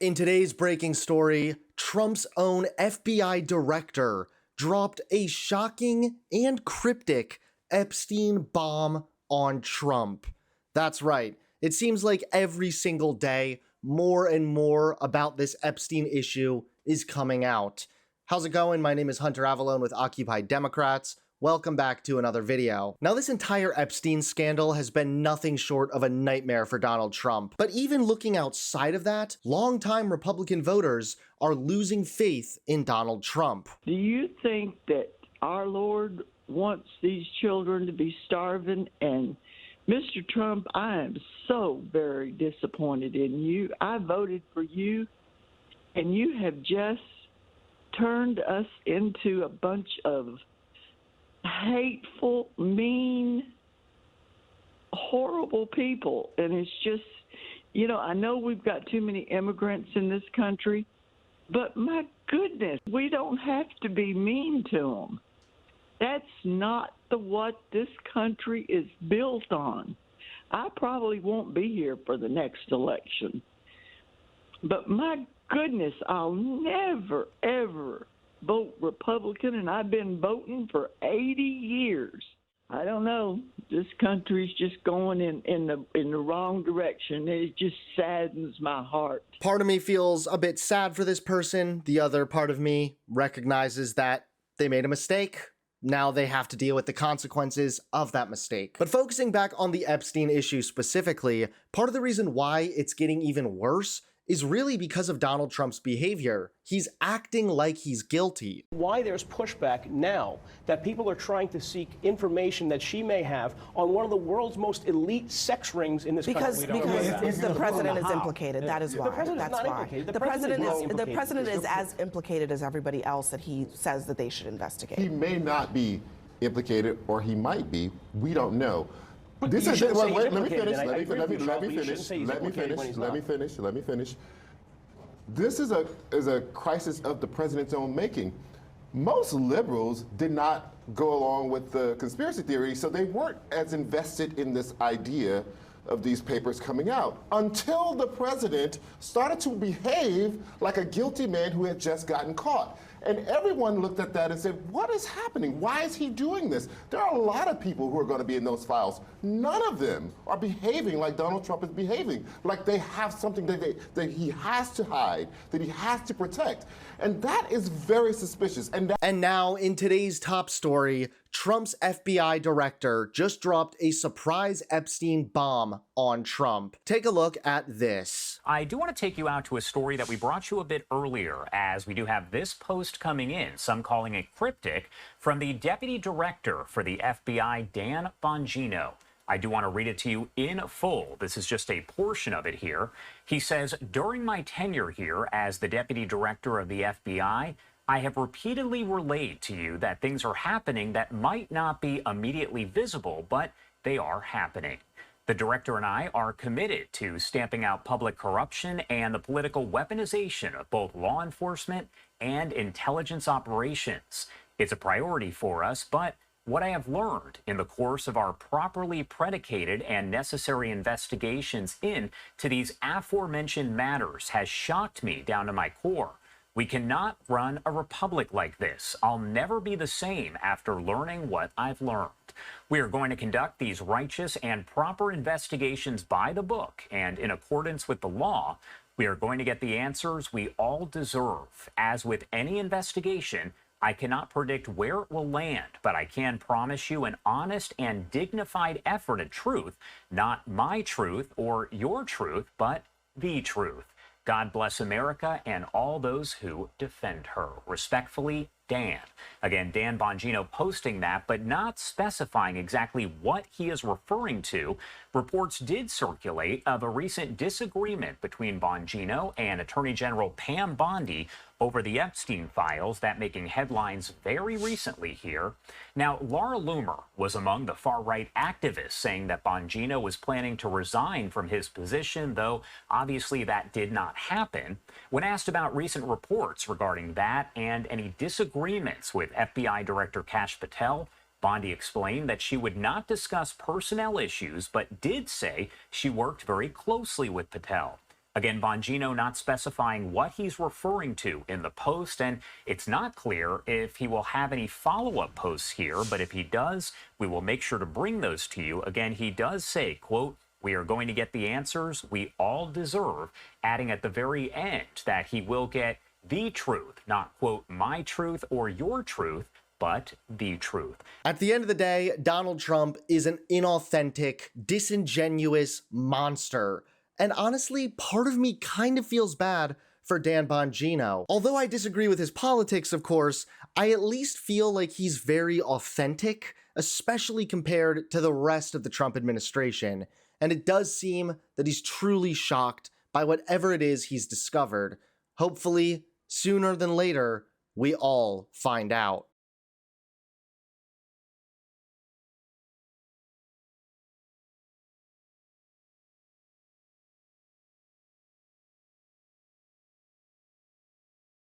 In today's breaking story, Trump's own FBI director dropped a shocking and cryptic Epstein bomb on Trump. That's right. It seems like every single day, more and more about this Epstein issue is coming out. How's it going? My name is Hunter Avalone with Occupy Democrats. Welcome back to another video. Now, this entire Epstein scandal has been nothing short of a nightmare for Donald Trump. But even looking outside of that, longtime Republican voters are losing faith in Donald Trump. Do you think that our Lord wants these children to be starving? And Mr. Trump, I am so very disappointed in you. I voted for you, and you have just turned us into a bunch of hateful, mean, horrible people. And it's just, I know we've got too many immigrants in this country, but my goodness, we don't have to be mean to them. That's not what this country is built on. I probably won't be here for the next election, but my goodness, I'll never, ever vote Republican, and I've been voting for 80 years. I don't know. This country's just going in the wrong direction. It just saddens my heart. Part of me feels a bit sad for this person. The other part of me recognizes that they made a mistake. Now they have to deal with the consequences of that mistake. But focusing back on the Epstein issue specifically, part of the reason why it's getting even worse is really because of Donald Trump's behavior. He's acting like he's guilty. Why there's pushback now that people are trying to seek information that she may have on one of the world's most elite sex rings in this country. Because the president is implicated. That is why. The president is not implicated. The president is as implicated as everybody else that he says that they should investigate. He may not be implicated, or he might be. We don't know. But this is let me finish. This is a crisis of the president's own making. Most liberals did not go along with the conspiracy theory, so they weren't as invested in this idea of these papers coming out until the president started to behave like a guilty man who had just gotten caught. And everyone looked at that and said, what is happening? Why is he doing this? There are a lot of people who are going to be in those files. None of them are behaving like Donald Trump is behaving, like they have something that he has to hide, that he has to protect. And that is very suspicious. And now, in today's top story, Trump's FBI director just dropped a surprise Epstein bomb on Trump. Take a look at this. I do want to take you out to a story that we brought you a bit earlier, as we do have this post coming in, some calling it cryptic, from the Deputy Director for the FBI, Dan Bongino. I do want to read it to you in full. This is just a portion of it here. He says, during my tenure here as the Deputy Director of the FBI, I have repeatedly relayed to you that things are happening that might not be immediately visible, but they are happening. The director and I are committed to stamping out public corruption and the political weaponization of both law enforcement and intelligence operations. It's a priority for us, but what I have learned in the course of our properly predicated and necessary investigations into these aforementioned matters has shocked me down to my core. We cannot run a republic like this. I'll never be the same after learning what I've learned. We are going to conduct these righteous and proper investigations by the book and in accordance with the law. We are going to get the answers we all deserve. As with any investigation, I cannot predict where it will land, but I can promise you an honest and dignified effort at truth, not my truth or your truth, but the truth. God bless America and all those who defend her. Respectfully, Dan. Again, Dan Bongino posting that, but not specifying exactly what he is referring to. Reports did circulate of a recent disagreement between Bongino and Attorney General Pam Bondi over the Epstein files, that making headlines very recently here. Now, Laura Loomer was among the far-right activists saying that Bongino was planning to resign from his position, though obviously that did not happen. When asked about recent reports regarding that and any disagreements with FBI Director Kash Patel, Bondi explained that she would not discuss personnel issues, but did say she worked very closely with Patel. Again, Bongino not specifying what he's referring to in the post, and it's not clear if he will have any follow-up posts here, but if he does, we will make sure to bring those to you. Again, he does say, quote, "We are going to get the answers we all deserve," adding at the very end that he will get the truth, not, quote, "my truth or your truth," but the truth. At the end of the day, Donald Trump is an inauthentic, disingenuous monster. And honestly, part of me kind of feels bad for Dan Bongino. Although I disagree with his politics, of course, I at least feel like he's very authentic, especially compared to the rest of the Trump administration. And it does seem that he's truly shocked by whatever it is he's discovered. Hopefully, sooner than later, we all find out.